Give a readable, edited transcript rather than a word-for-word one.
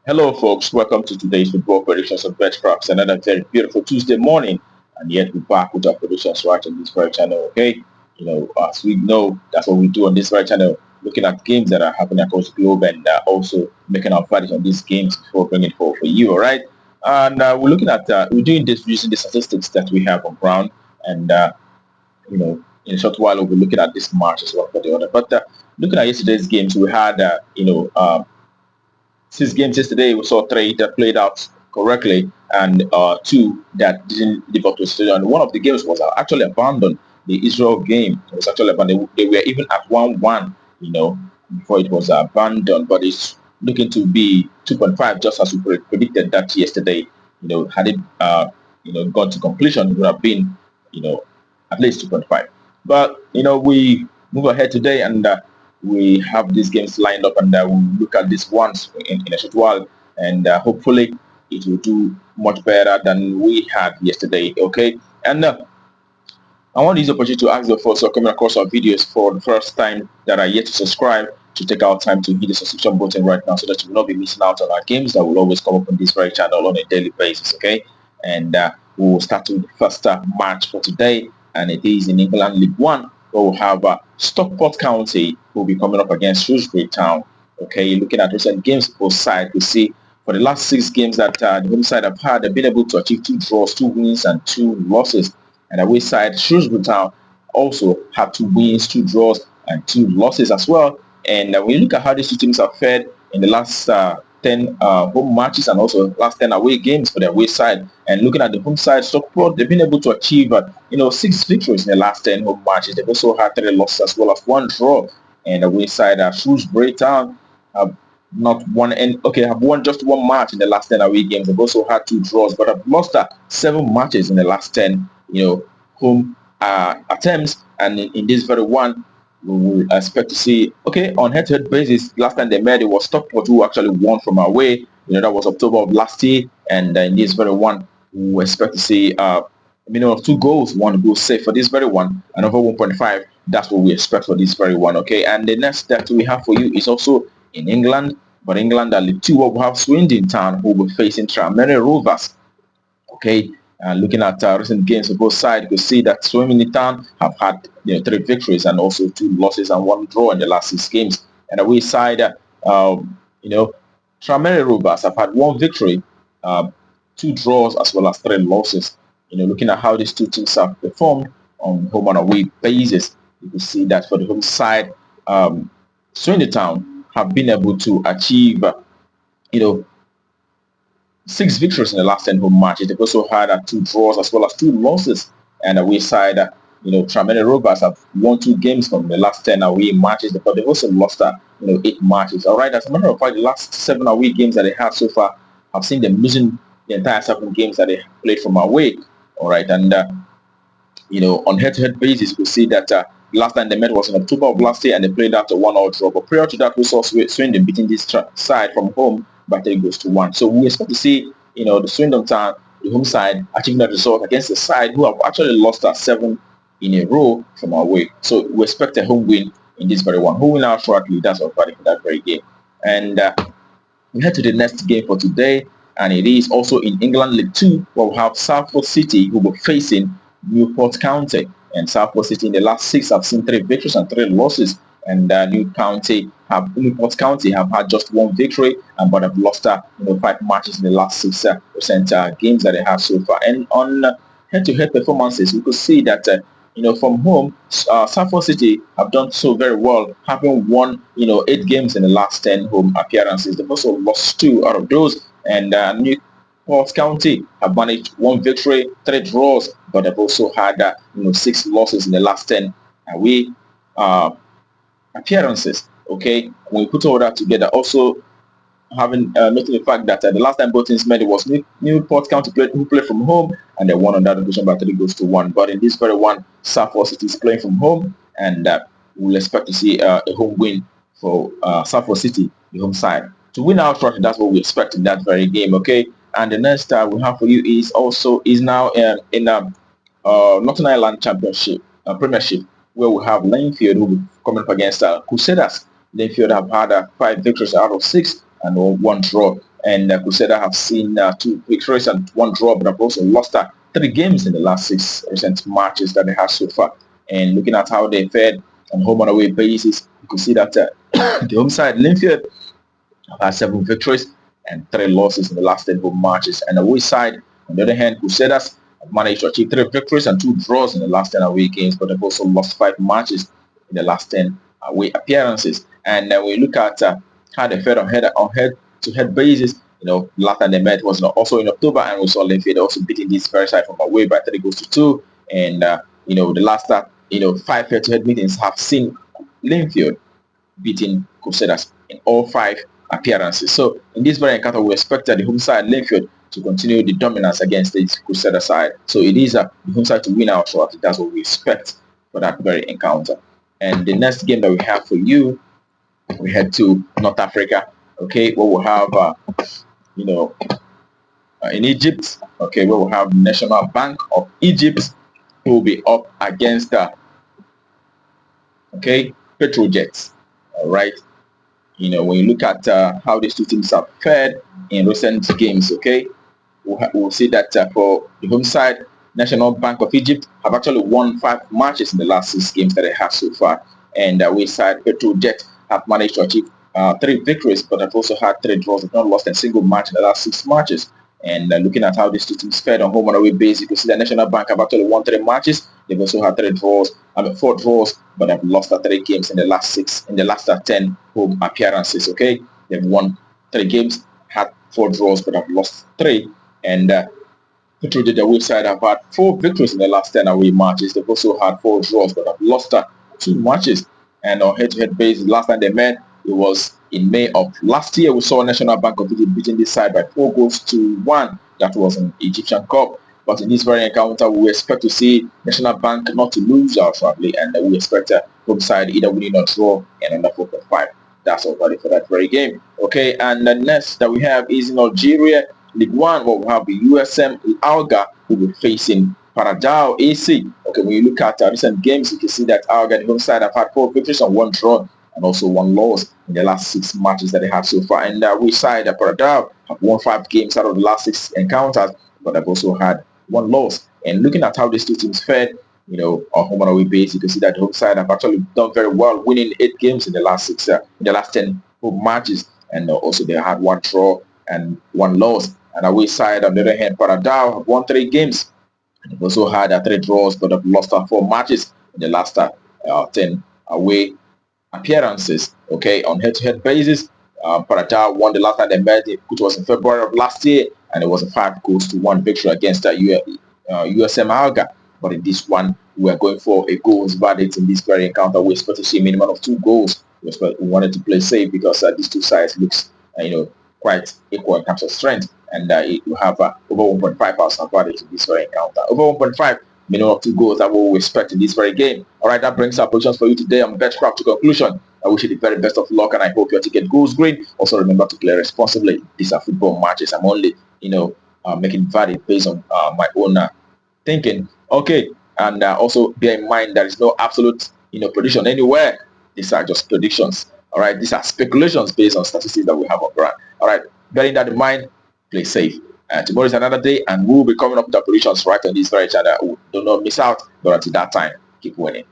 Hello, folks. Welcome to today's football predictions of Betcraft. Another very beautiful Tuesday morning, and yet we're back with our predictions right on this very channel. Okay, as we know, that's what we do on this very channel, looking at games that are happening across the globe and also making our verdicts on these games before bringing it forward for you. All right, and we're looking at we're doing this using the statistics that we have on ground, and in a short while we'll be looking at this match as well for the other. But looking at yesterday's games, we had 6 games yesterday. We saw 3 that played out correctly and 2 that didn't live up to the stage. And one of the games was actually abandoned. The Israel game was actually abandoned. They were even at 1-1, before it was abandoned. But it's looking to be 2.5, just as we predicted that yesterday. Had it gone to completion, it would have been, at least 2.5. But we move ahead today and we have these games lined up, and we'll look at this once in a short while, and hopefully it will do much better than we had yesterday. Okay, and I want to use the opportunity to ask the folks who are coming across our videos for the first time that are yet to subscribe to take our time to hit the subscription button right now, so that you will not be missing out on our games that will always come up on this very channel on a daily basis. Okay, and we will start with the first match for today, and it is in England League One, where we'll have Stockport County who will be coming up against Shrewsbury Town. Okay, looking at recent games both sides, we see for the last 6 games that the home side have had, they've been able to achieve 2 draws, 2 wins, and 2 losses. And away side, Shrewsbury Town also had 2 wins, 2 draws, and 2 losses as well. And when you look at how these two teams have fared in the last 10 home matches and also last 10 away games for the away side, and looking at the home side, Stockport, they've been able to achieve 6 victories in the last 10 home matches. They've also had 3 losses as well as 1 draw. And away side, Shrewsbury Town have not won and have won just 1 match in the last 10 away games. They've also had 2 draws, but have lost 7 matches in the last 10 home attempts. And in this very one, we will expect to see, on head-to-head basis, last time they met, it was Stockport who actually won from away. That was October of last year. And in this very one, we will expect to see a minimum of 2 goals, 1 goal safe for this very one, and over 1.5. That's what we expect for this very one. Okay, and the next that we have for you is also in England, but England at League 2, where we have Swindon Town who will be facing Tranmere Rovers. Okay, looking at recent games on both sides, you can see that Swindon Town have had 3 victories and also 2 losses and 1 draw in the last 6 games. And away side, Tranmere Rovers have had 1 victory, 2 draws as well as 3 losses. Looking at how these two teams have performed on home and away basis, you can see that for the home side, Swindon Town have been able to achieve 6 victories in the last 10 home matches. They've also had 2 draws as well as 2 losses. And away side, Tranmere Rovers have won 2 games from the last 10 away matches, but they've also lost 8 matches. All right, as a matter of fact, the last 7 away games that they had so far, I've seen them losing the entire 7 games that they played from away. All right, and on head-to-head basis, we see that last time they met was in October of last year, and they played out a 1-1 draw. But prior to that, we saw Swindon beating this side from home by 3 goals to 1. So we expect to see, the Swindon Town, the home side, achieving that result against the side who have actually lost 7 in a row from away. So we expect a home win in this very one. Who will out shortly? That's our prediction for that very game. And we head to the next game for today, and it is also in England League 2, where we have Salford City who will be facing Newport County. And Salford City in the last 6 have seen 3 victories and 3 losses. And Newport County have had just 1 victory, but have lost 5 matches in the last 6 recent games that they have so far. And on head-to-head performances, we could see that from home, Salford City have done so very well, having won 8 games in the last 10 home appearances. They've also lost 2 out of those, and Newport County have managed 1 victory, 3 draws, but they've also had 6 losses in the last 10 away appearances. Okay, when we put all that together, also having noting the fact that the last time both teams met, it was Newport County who played from home, and they won on that occasion by 3 goals to 1. But in this very one, Salford City is playing from home, and we'll expect to see a home win for Salford City, the home side, to win outright. That's what we expect in that very game. Okay, and the next we have for you is now in Northern Ireland Championship Premiership, where we have Linfield who will be coming up against Crusaders. Linfield have had 5 victories out of 6 and 1 draw. and Crusaders have seen 2 victories and 1 draw, but have also lost 3 games in the last 6 recent matches that they have so far. And looking at how they fared on home and away basis, you can see that the home side Linfield have had 7 victories and 3 losses in the last 10 home matches, and the away side, on the other hand, Crusaders have managed to achieve 3 victories and 2 draws in the last 10 away games, but they've also lost 5 matches in the last 10 away appearances. And when we look at how they fared on head-to-head basis, last time they met was also in October, and we saw Linfield also beating this very side from away by 3 goals to 2. And the last 5 head-to-head meetings have seen Linfield beating Crusaders in all 5 appearances. So in this very encounter, we expected the home side Linfield to continue the dominance against the Crusader side. So it is the home side to win out. So that's what we expect for that very encounter. And the next game that we have for you, we head to North Africa. Okay, where we'll have in Egypt. Okay, where we'll have National Bank of Egypt, who will be up against Petrojet. All right. When you look at how these 2 teams have fared in recent games, we'll see that for the home side, National Bank of Egypt have actually won 5 matches in the last 6 games that they have so far. And away side, Petrojet have managed to achieve 3 victories, but have also had 3 draws. They've not lost a single match in the last 6 matches. And looking at how these 2 teams fared on home and away basis, you can see that National Bank have actually won 3 matches. They've also had 4 draws, but have lost 3 games in the last 10 home appearances. Okay, they've won 3 games, had 4 draws, but have lost 3. And Petrojet, the away side, have had 4 victories in the last 10 away matches. They've also had 4 draws, but have lost 2 matches. And on head-to-head basis, last time they met, it was in May of last year. We saw National Bank of Egypt beating this side by 4 goals to 1. That was an Egyptian Cup. But in this very encounter, we expect to see National Bank not to lose out probably, and we expect home side either winning or draw and under 4.5. That's already for that very game. Okay, and the next that we have is in Algeria, League 1, where we have the USM Alger, who will be facing Paradao AC. Okay, when you look at recent games, you can see that Alger, the home side, have had 4 victories and 1 draw, and also 1 loss in the last 6 matches that they have so far. And we side, Paradao have won 5 games out of the last 6 encounters, but they've also had 1 loss. And looking at how these 2 teams fared, on home and away base, you can see that the home side have actually done very well, winning 8 games in the last 10 home matches, and also they had 1 draw and 1 loss. And away side, on the other hand, Paradao have won 3 games. They've also had 3 draws, but have lost 4 matches in the last 10 away appearances. Okay, on head-to-head basis, Paradao won the last time they met, which was in February of last year, and it was a 5 goals to 1 victory against USM Alger. But in this one, we are going for a goals verdict in this very encounter. We expect to see a minimum of 2 goals. We wanted to play safe because these 2 sides looks quite equal in terms of strength, and it will have over 1.5 hours advantage in this very encounter. Over 1.5, minimum of 2 goals that we will expect in this very game. All right, that brings our predictions for you today on BetCraft to conclusion. I wish you the very best of luck, and I hope your ticket goes green. Also, remember to play responsibly. These are football matches. I'm only, making valid based on my own thinking. Okay, and also bear in mind there is no absolute, prediction anywhere. These are just predictions. All right, these are speculations based on statistics that we have on ground. All right, bearing that in mind, play safe. Tomorrow is another day, and we'll be coming up with the predictions right on this very channel. Do not miss out. But until that time, keep winning.